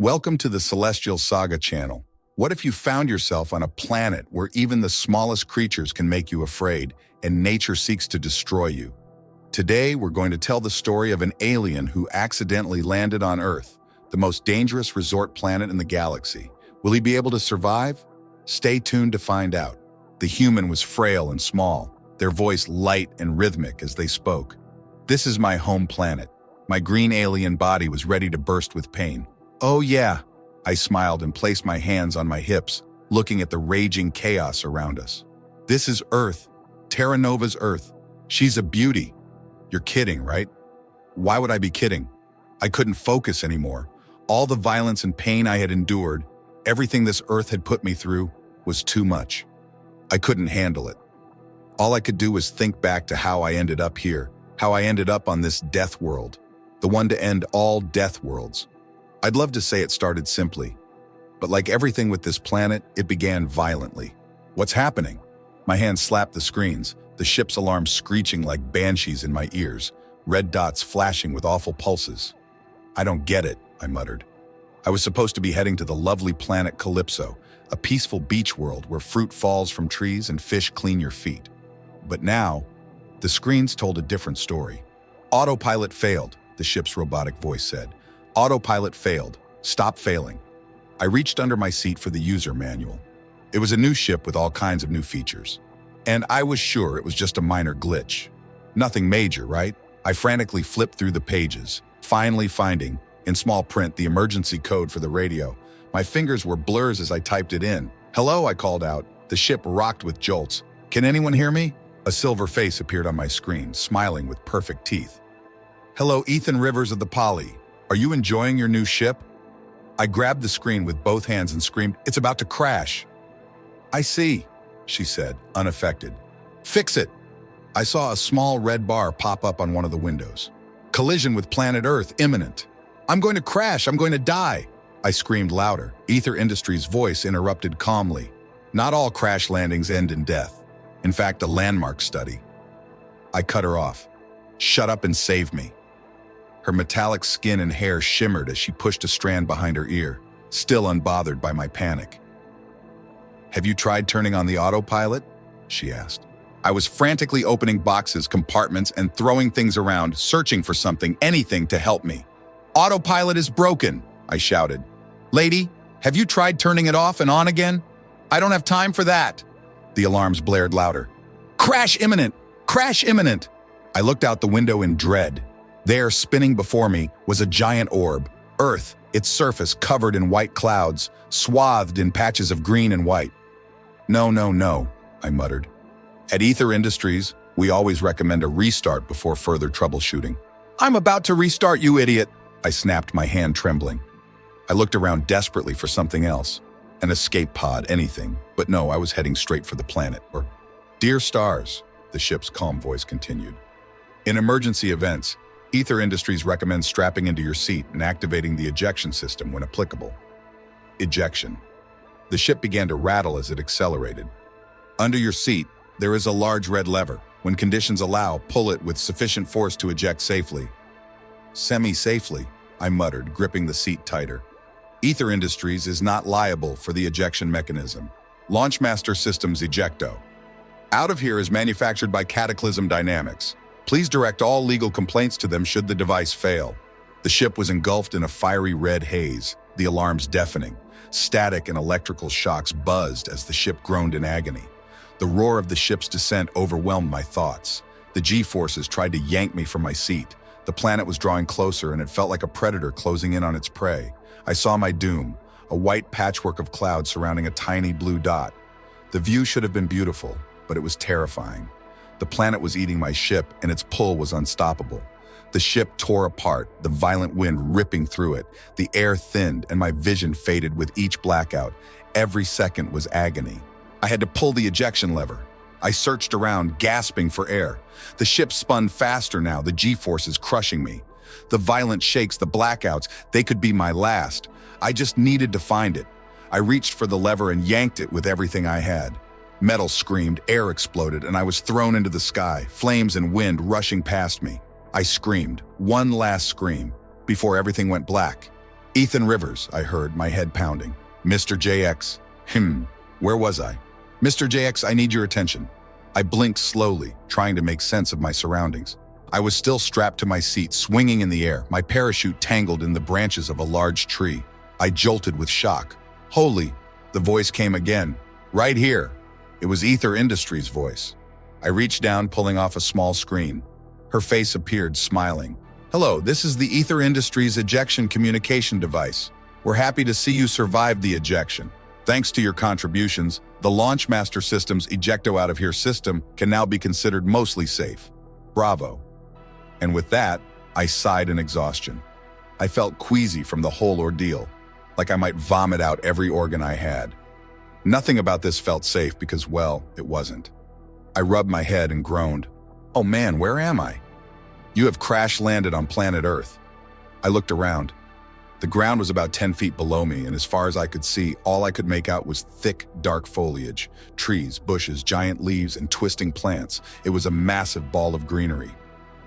Welcome to the Celestial Saga channel. What if you found yourself on a planet where even the smallest creatures can make you afraid and nature seeks to destroy you? Today, we're going to tell the story of an alien who accidentally landed on Earth, the most dangerous resort planet in the galaxy. Will he be able to survive? Stay tuned to find out. The human was frail and small, their voice light and rhythmic as they spoke. "This is my home planet." My green alien body was ready to burst with pain. "Oh yeah," I smiled and placed my hands on my hips, looking at the raging chaos around us. "This is Earth, Terra Nova's Earth. She's a beauty." "You're kidding, right?" Why would I be kidding? I couldn't focus anymore. All the violence and pain I had endured, everything this Earth had put me through, was too much. I couldn't handle it. All I could do was think back to how I ended up here, how I ended up on this death world, the one to end all death worlds. I'd love to say it started simply, but like everything with this planet, it began violently. "What's happening?" My hand slapped the screens, the ship's alarm screeching like banshees in my ears, red dots flashing with awful pulses. "I don't get it," I muttered. I was supposed to be heading to the lovely planet Calypso, a peaceful beach world where fruit falls from trees and fish clean your feet. But now, the screens told a different story. "Autopilot failed," the ship's robotic voice said. "Autopilot failed. Stop failing." I reached under my seat for the user manual. It was a new ship with all kinds of new features. And I was sure it was just a minor glitch. Nothing major, right? I frantically flipped through the pages, finally finding, in small print, the emergency code for the radio. My fingers were blurs as I typed it in. "Hello," I called out. The ship rocked with jolts. "Can anyone hear me?" A silver face appeared on my screen, smiling with perfect teeth. "Hello, Ethan Rivers of the Poly. Are you enjoying your new ship?" I grabbed the screen with both hands and screamed, "It's about to crash." "I see," she said, unaffected. "Fix it." I saw a small red bar pop up on one of the windows. "Collision with planet Earth imminent." "I'm going to crash, I'm going to die," I screamed louder. Ether Industries' voice interrupted calmly. "Not all crash landings end in death. In fact, a landmark study." I cut her off. "Shut up and save me." Her metallic skin and hair shimmered as she pushed a strand behind her ear, still unbothered by my panic. "Have you tried turning on the autopilot?" she asked. I was frantically opening boxes, compartments, and throwing things around, searching for something, anything to help me. "Autopilot is broken," I shouted. "Lady, have you tried turning it off and on again?" "I don't have time for that." The alarms blared louder. "Crash imminent! Crash imminent!" I looked out the window in dread. There, spinning before me, was a giant orb, Earth, its surface covered in white clouds, swathed in patches of green and white. "No, no, no," I muttered. "At Ether Industries, we always recommend a restart before further troubleshooting." "I'm about to restart, you idiot," I snapped, my hand trembling. I looked around desperately for something else, an escape pod, anything, but no, I was heading straight for the planet. "Dear stars," the ship's calm voice continued. "In emergency events, Ether Industries recommends strapping into your seat and activating the ejection system when applicable." Ejection. The ship began to rattle as it accelerated. "Under your seat, there is a large red lever. When conditions allow, pull it with sufficient force to eject safely." "Semi-safely," I muttered, gripping the seat tighter. "Ether Industries is not liable for the ejection mechanism. Launchmaster Systems Ejecto. Out of here is manufactured by Cataclysm Dynamics. Please direct all legal complaints to them should the device fail." The ship was engulfed in a fiery red haze, the alarms deafening. Static and electrical shocks buzzed as the ship groaned in agony. The roar of the ship's descent overwhelmed my thoughts. The G-forces tried to yank me from my seat. The planet was drawing closer, and it felt like a predator closing in on its prey. I saw my doom, a white patchwork of clouds surrounding a tiny blue dot. The view should have been beautiful, but it was terrifying. The planet was eating my ship, and its pull was unstoppable. The ship tore apart, the violent wind ripping through it. The air thinned, and my vision faded with each blackout. Every second was agony. I had to pull the ejection lever. I searched around, gasping for air. The ship spun faster now, the G-forces crushing me. The violent shakes, the blackouts, they could be my last. I just needed to find it. I reached for the lever and yanked it with everything I had. Metal screamed, air exploded, and I was thrown into the sky, flames and wind rushing past me. I screamed, one last scream, before everything went black. Ethan Rivers, I heard, my head pounding. Mr. JX. Where was I? Mr. JX, I need your attention. I blinked slowly, trying to make sense of my surroundings. I was still strapped to my seat, swinging in the air, my parachute tangled in the branches of a large tree. I jolted with shock. Holy, the voice came again. Right here. It was Ether Industries' voice. I reached down, pulling off a small screen. Her face appeared, smiling. Hello, this is the Ether Industries ejection communication device. We're happy to see you survived the ejection. Thanks to your contributions, the Launchmaster System's Ejecto Out of Here system can now be considered mostly safe. Bravo. And with that, I sighed in exhaustion. I felt queasy from the whole ordeal, like I might vomit out every organ I had. Nothing about this felt safe because, well, it wasn't. I rubbed my head and groaned. Oh man, where am I? You have crash-landed on planet Earth. I looked around. The ground was about 10 feet below me, and as far as I could see, all I could make out was thick, dark foliage, trees, bushes, giant leaves, and twisting plants. It was a massive ball of greenery.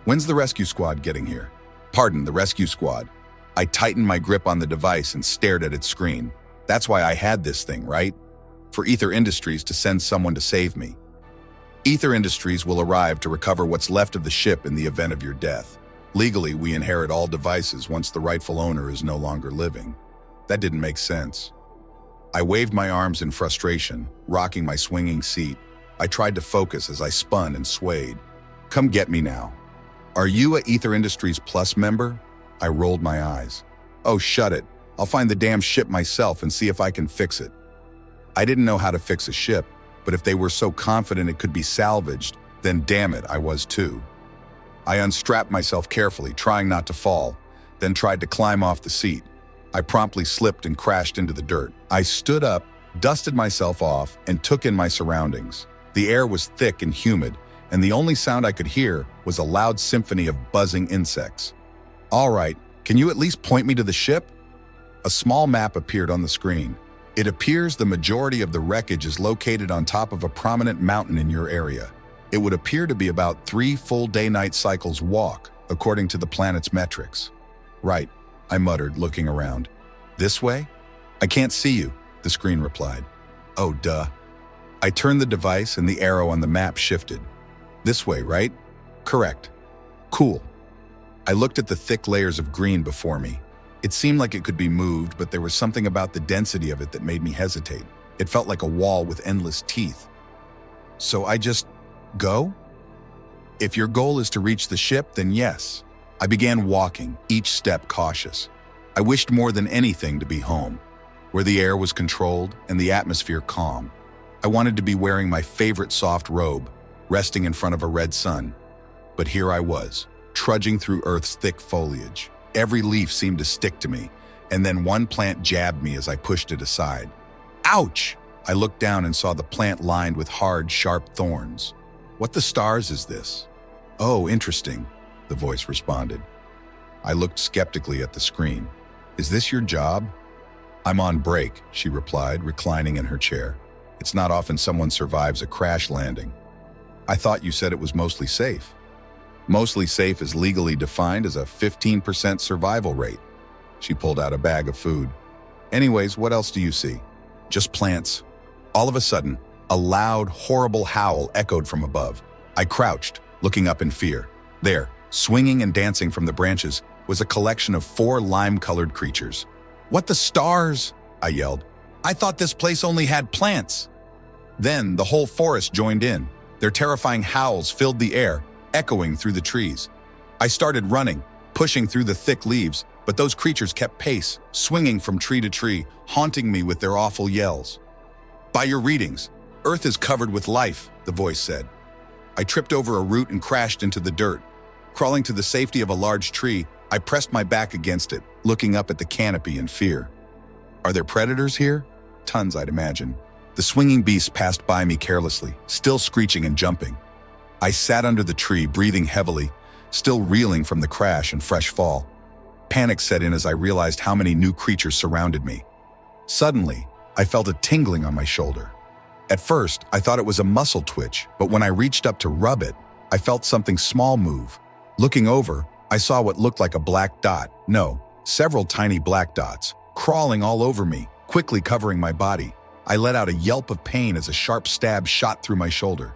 When's the rescue squad getting here? Pardon, the rescue squad. I tightened my grip on the device and stared at its screen. That's why I had this thing, right? For Ether Industries to send someone to save me. Ether Industries will arrive to recover what's left of the ship in the event of your death. Legally, we inherit all devices once the rightful owner is no longer living. That didn't make sense. I waved my arms in frustration, rocking my swinging seat. I tried to focus as I spun and swayed. Come get me now. Are you a Ether Industries Plus member? I rolled my eyes. Oh, shut it. I'll find the damn ship myself and see if I can fix it. I didn't know how to fix a ship, but if they were so confident it could be salvaged, then damn it, I was too. I unstrapped myself carefully, trying not to fall, then tried to climb off the seat. I promptly slipped and crashed into the dirt. I stood up, dusted myself off, and took in my surroundings. The air was thick and humid, and the only sound I could hear was a loud symphony of buzzing insects. All right, can you at least point me to the ship? A small map appeared on the screen. It appears the majority of the wreckage is located on top of a prominent mountain in your area. It would appear to be about 3 full day-night cycles walk, according to the planet's metrics. Right, I muttered, looking around. This way? I can't see you, the screen replied. Oh, duh. I turned the device and the arrow on the map shifted. This way, right? Correct. Cool. I looked at the thick layers of green before me. It seemed like it could be moved, but there was something about the density of it that made me hesitate. It felt like a wall with endless teeth. So I just go? If your goal is to reach the ship, then yes. I began walking, each step cautious. I wished more than anything to be home, where the air was controlled and the atmosphere calm. I wanted to be wearing my favorite soft robe, resting in front of a red sun. But here I was, trudging through Earth's thick foliage. Every leaf seemed to stick to me, and then one plant jabbed me as I pushed it aside. Ouch! I looked down and saw the plant lined with hard, sharp thorns. What the stars is this? Oh, interesting, the voice responded. I looked skeptically at the screen. Is this your job? I'm on break, she replied, reclining in her chair. It's not often someone survives a crash landing. I thought you said it was mostly safe. Mostly safe is legally defined as a 15% survival rate. She pulled out a bag of food. Anyways, what else do you see? Just plants. All of a sudden, a loud, horrible howl echoed from above. I crouched, looking up in fear. There, swinging and dancing from the branches, was a collection of 4 lime-colored creatures. What the stars? I yelled. I thought this place only had plants. Then the whole forest joined in. Their terrifying howls filled the air, echoing through the trees. I started running, pushing through the thick leaves, but those creatures kept pace, swinging from tree to tree, haunting me with their awful yells. By your readings, Earth is covered with life, the voice said. I tripped over a root and crashed into the dirt. Crawling to the safety of a large tree, I pressed my back against it, looking up at the canopy in fear. Are there predators here? Tons, I'd imagine. The swinging beast passed by me carelessly, still screeching and jumping. I sat under the tree, breathing heavily, still reeling from the crash and fresh fall. Panic set in as I realized how many new creatures surrounded me. Suddenly, I felt a tingling on my shoulder. At first, I thought it was a muscle twitch, but when I reached up to rub it, I felt something small move. Looking over, I saw what looked like a black dot. No, several tiny black dots, crawling all over me, quickly covering my body. I let out a yelp of pain as a sharp stab shot through my shoulder.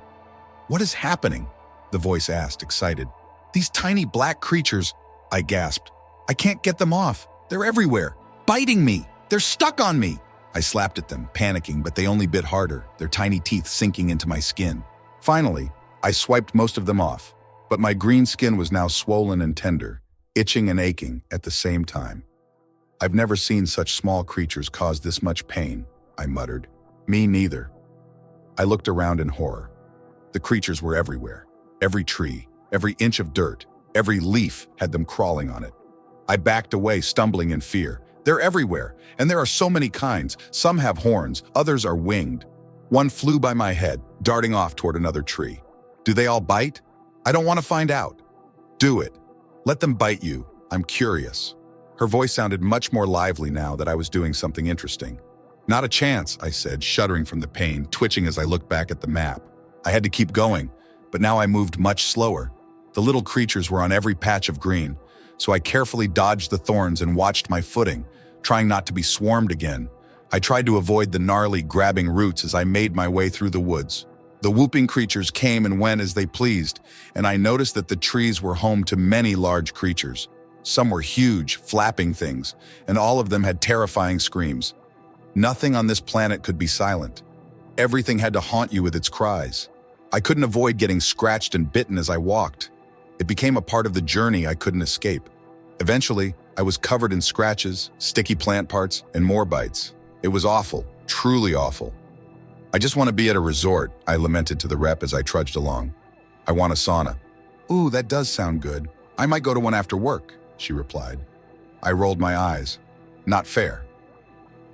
"What is happening?" the voice asked, excited. "These tiny black creatures," I gasped. "I can't get them off. They're everywhere, biting me. They're stuck on me." I slapped at them, panicking, but they only bit harder, their tiny teeth sinking into my skin. Finally, I swiped most of them off, but my green skin was now swollen and tender, itching and aching at the same time. "I've never seen such small creatures cause this much pain," I muttered. "Me neither." I looked around in horror. The creatures were everywhere. Every tree, every inch of dirt, every leaf had them crawling on it. I backed away, stumbling in fear. They're everywhere, and there are so many kinds. Some have horns, others are winged. One flew by my head, darting off toward another tree. Do they all bite? I don't want to find out. Do it. Let them bite you. I'm curious. Her voice sounded much more lively now that I was doing something interesting. "Not a chance," I said, shuddering from the pain, twitching as I looked back at the map. I had to keep going, but now I moved much slower. The little creatures were on every patch of green, so I carefully dodged the thorns and watched my footing, trying not to be swarmed again. I tried to avoid the gnarly, grabbing roots as I made my way through the woods. The whooping creatures came and went as they pleased, and I noticed that the trees were home to many large creatures. Some were huge, flapping things, and all of them had terrifying screams. Nothing on this planet could be silent. Everything had to haunt you with its cries. I couldn't avoid getting scratched and bitten as I walked. It became a part of the journey I couldn't escape. Eventually, I was covered in scratches, sticky plant parts, and more bites. It was awful, truly awful. "I just want to be at a resort," I lamented to the rep as I trudged along. "I want a sauna." "Ooh, that does sound good. I might go to one after work," she replied. I rolled my eyes. Not fair.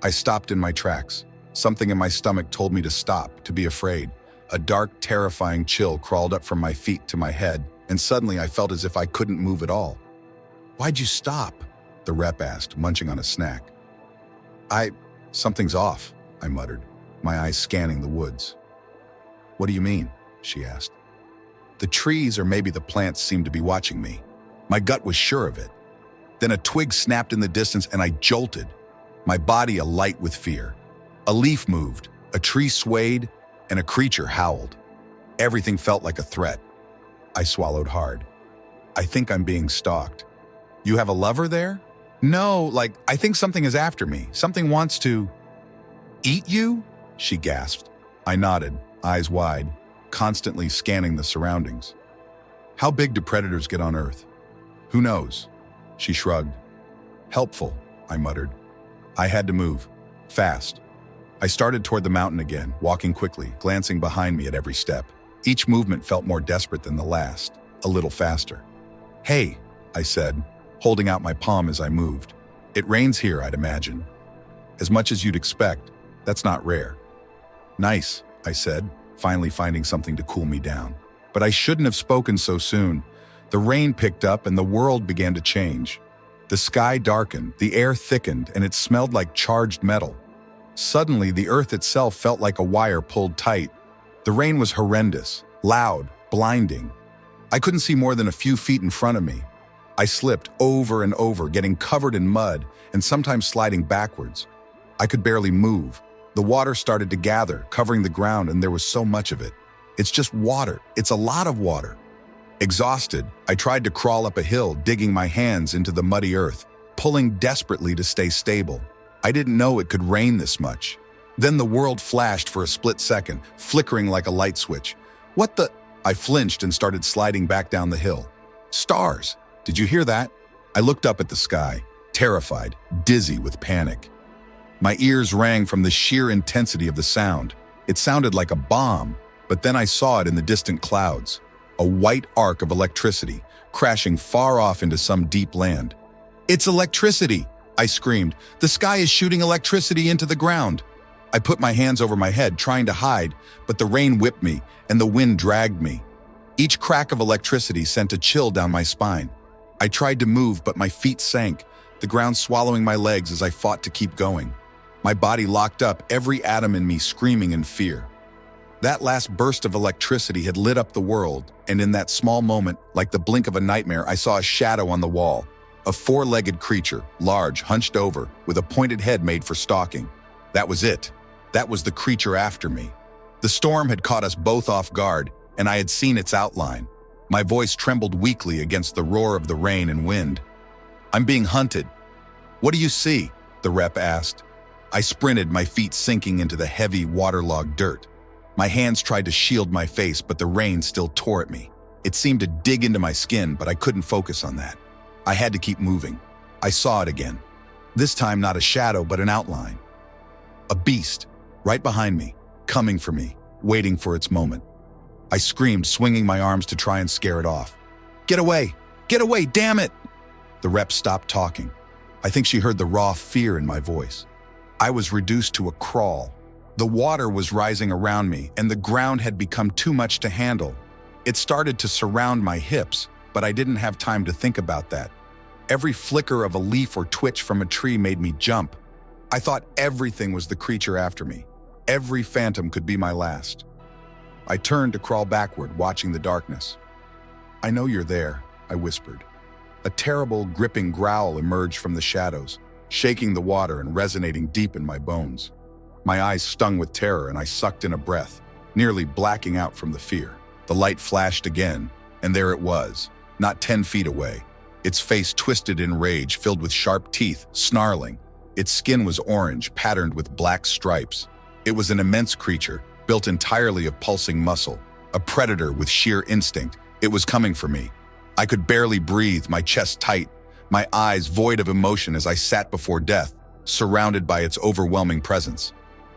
I stopped in my tracks. Something in my stomach told me to stop, to be afraid. A dark, terrifying chill crawled up from my feet to my head, and suddenly I felt as if I couldn't move at all. "Why'd you stop?" the rep asked, munching on a snack. Something's off," I muttered, my eyes scanning the woods. "What do you mean?" she asked. The trees, or maybe the plants, seemed to be watching me. My gut was sure of it. Then a twig snapped in the distance and I jolted, my body alight with fear. A leaf moved, a tree swayed, and a creature howled. Everything felt like a threat. I swallowed hard. "I think I'm being stalked." "You have a lover there?" "No, I think something is after me. Something wants to..." "Eat you?" she gasped. I nodded, eyes wide, constantly scanning the surroundings. "How big do predators get on Earth?" "Who knows?" She shrugged. "Helpful," I muttered. I had to move, fast. I started toward the mountain again, walking quickly, glancing behind me at every step. Each movement felt more desperate than the last, a little faster. "Hey," I said, holding out my palm as I moved. "It rains here, I'd imagine." "As much as you'd expect. That's not rare." "Nice," I said, finally finding something to cool me down. But I shouldn't have spoken so soon. The rain picked up and the world began to change. The sky darkened, the air thickened, and it smelled like charged metal. Suddenly, the earth itself felt like a wire pulled tight. The rain was horrendous, loud, blinding. I couldn't see more than a few feet in front of me. I slipped over and over, getting covered in mud and sometimes sliding backwards. I could barely move. The water started to gather, covering the ground, and there was so much of it. It's just water. It's a lot of water. Exhausted, I tried to crawl up a hill, digging my hands into the muddy earth, pulling desperately to stay stable. I didn't know it could rain this much. Then the world flashed for a split second, flickering like a light switch. "What the..." I flinched and started sliding back down the hill. Stars! Did you hear that? I looked up at the sky, terrified, dizzy with panic. My ears rang from the sheer intensity of the sound. It sounded like a bomb, but then I saw it in the distant clouds. A white arc of electricity, crashing far off into some deep land. "It's electricity!" I screamed. "The sky is shooting electricity into the ground." I put my hands over my head, trying to hide, but the rain whipped me and the wind dragged me. Each crack of electricity sent a chill down my spine. I tried to move, but my feet sank, the ground swallowing my legs as I fought to keep going. My body locked up, every atom in me screaming in fear. That last burst of electricity had lit up the world, and in that small moment, like the blink of a nightmare, I saw a shadow on the wall. A four-legged creature, large, hunched over, with a pointed head made for stalking. That was it. That was the creature after me. The storm had caught us both off guard, and I had seen its outline. My voice trembled weakly against the roar of the rain and wind. "I'm being hunted." "What do you see?" the rep asked. I sprinted, my feet sinking into the heavy, waterlogged dirt. My hands tried to shield my face, but the rain still tore at me. It seemed to dig into my skin, but I couldn't focus on that. I had to keep moving. I saw it again. This time not a shadow, but an outline. A beast, right behind me, coming for me, waiting for its moment. I screamed, swinging my arms to try and scare it off. "Get away! Get away, damn it!" The rep stopped talking. I think she heard the raw fear in my voice. I was reduced to a crawl. The water was rising around me, and the ground had become too much to handle. It started to surround my hips, but I didn't have time to think about that. Every flicker of a leaf or twitch from a tree made me jump. I thought everything was the creature after me. Every phantom could be my last. I turned to crawl backward, watching the darkness. "I know you're there," I whispered. A terrible, gripping growl emerged from the shadows, shaking the water and resonating deep in my bones. My eyes stung with terror, and I sucked in a breath, nearly blacking out from the fear. The light flashed again, and there it was, not 10 feet away. Its face twisted in rage, filled with sharp teeth, snarling. Its skin was orange, patterned with black stripes. It was an immense creature, built entirely of pulsing muscle, a predator with sheer instinct. It was coming for me. I could barely breathe, my chest tight, my eyes void of emotion as I sat before death, surrounded by its overwhelming presence.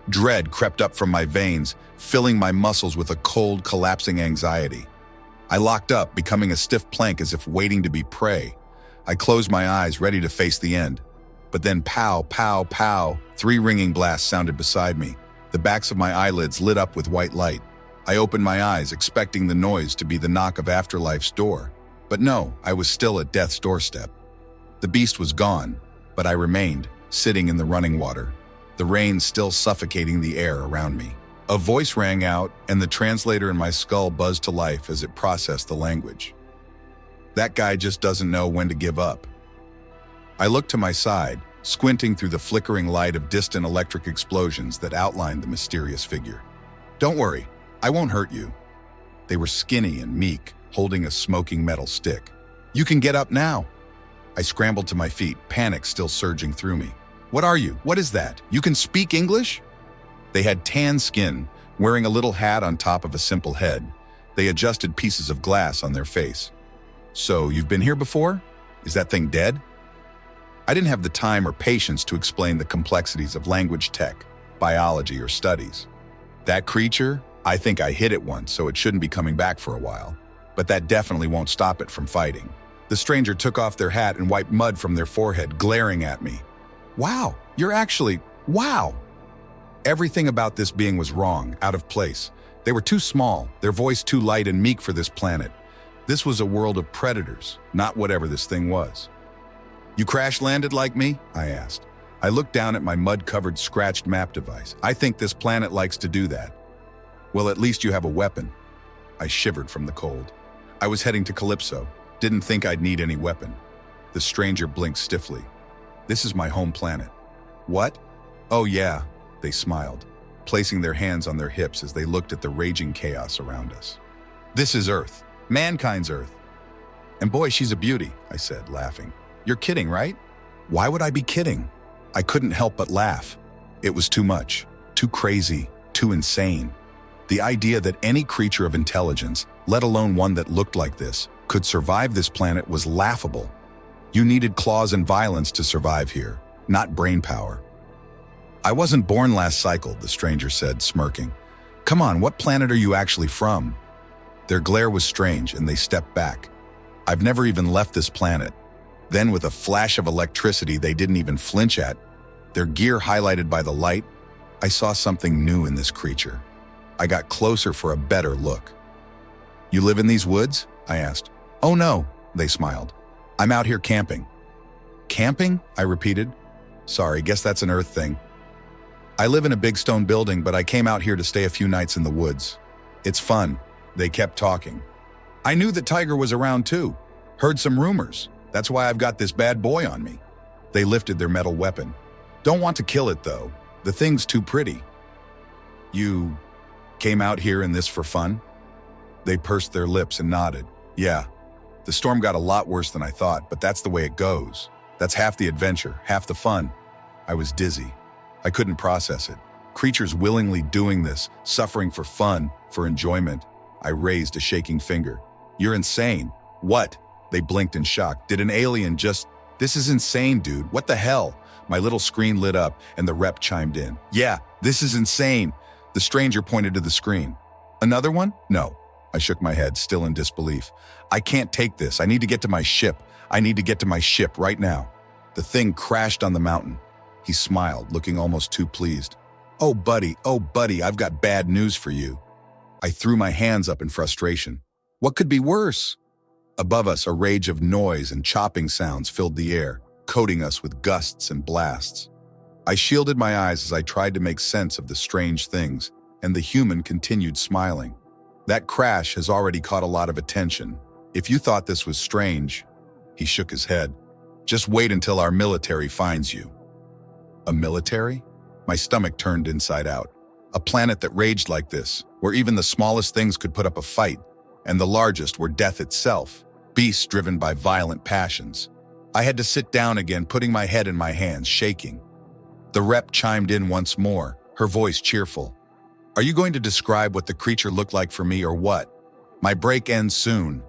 Dread crept up from my veins, filling my muscles with a cold, collapsing anxiety. I locked up, becoming a stiff plank as if waiting to be prey. I closed my eyes, ready to face the end. But then pow, pow, pow, 3 ringing blasts sounded beside me. The backs of my eyelids lit up with white light. I opened my eyes, expecting the noise to be the knock of afterlife's door. But no, I was still at death's doorstep. The beast was gone, but I remained, sitting in the running water, the rain still suffocating the air around me. A voice rang out, and the translator in my skull buzzed to life as it processed the language. "That guy just doesn't know when to give up." I looked to my side, squinting through the flickering light of distant electric explosions that outlined the mysterious figure. "Don't worry, I won't hurt you." They were skinny and meek, holding a smoking metal stick. "You can get up now." I scrambled to my feet, panic still surging through me. "What are you? What is that? You can speak English?" They had tan skin, wearing a little hat on top of a simple head. They adjusted pieces of glass on their face. "So, you've been here before? Is that thing dead?" I didn't have the time or patience to explain the complexities of language tech, biology, or studies. "That creature? I think I hit it once, so it shouldn't be coming back for a while. But that definitely won't stop it from fighting." The stranger took off their hat and wiped mud from their forehead, glaring at me. "Wow, you're actually... wow!" Everything about this being was wrong, out of place. They were too small, their voice too light and meek for this planet. This was a world of predators, not whatever this thing was. "You crash-landed like me?" I asked. I looked down at my mud-covered, scratched map device. "I think this planet likes to do that." "Well, at least you have a weapon." I shivered from the cold. I was heading to Calypso. Didn't think I'd need any weapon. The stranger blinked stiffly. "This is my home planet." "What?" "Oh yeah," they smiled, placing their hands on their hips as they looked at the raging chaos around us. "This is Earth, mankind's Earth." "And boy, she's a beauty," I said, laughing. "You're kidding, right?" Why would I be kidding? I couldn't help but laugh. It was too much, too crazy, too insane. The idea that any creature of intelligence, let alone one that looked like this, could survive this planet was laughable. You needed claws and violence to survive here, not brain power. "I wasn't born last cycle," the stranger said, smirking. "Come on, what planet are you actually from?" Their glare was strange, and they stepped back. "I've never even left this planet." Then, with a flash of electricity they didn't even flinch at, their gear highlighted by the light, I saw something new in this creature. I got closer for a better look. "You live in these woods?" I asked. "Oh no," they smiled. "I'm out here camping." "Camping?" I repeated. "Sorry, guess that's an Earth thing." "I live in a big stone building, but I came out here to stay a few nights in the woods. It's fun." They kept talking. "I knew that Tiger was around too. Heard some rumors." That's why I've got this bad boy on me. They lifted their metal weapon. Don't want to kill it, though. The thing's too pretty. You came out here in this for fun? They pursed their lips and nodded. Yeah. The storm got a lot worse than I thought, but that's the way it goes. That's half the adventure, half the fun. I was dizzy. I couldn't process it. Creatures willingly doing this, suffering for fun, for enjoyment. I raised a shaking finger. You're insane. What? They blinked in shock. Did an alien just... This is insane, dude. What the hell? My little screen lit up and the rep chimed in. Yeah, this is insane. The stranger pointed to the screen. Another one? No. I shook my head, still in disbelief. I can't take this. I need to get to my ship. I need to get to my ship right now. The thing crashed on the mountain. He smiled, looking almost too pleased. Oh, buddy, I've got bad news for you. I threw my hands up in frustration. What could be worse? Above us, a rage of noise and chopping sounds filled the air, coating us with gusts and blasts. I shielded my eyes as I tried to make sense of the strange things, and the human continued smiling. That crash has already caught a lot of attention. If you thought this was strange, he shook his head. Just wait until our military finds you. A military? My stomach turned inside out. A planet that raged like this, where even the smallest things could put up a fight, and the largest were death itself, beasts driven by violent passions. I had to sit down again, putting my head in my hands, shaking. The rep chimed in once more, her voice cheerful. Are you going to describe what the creature looked like for me or what? My break ends soon.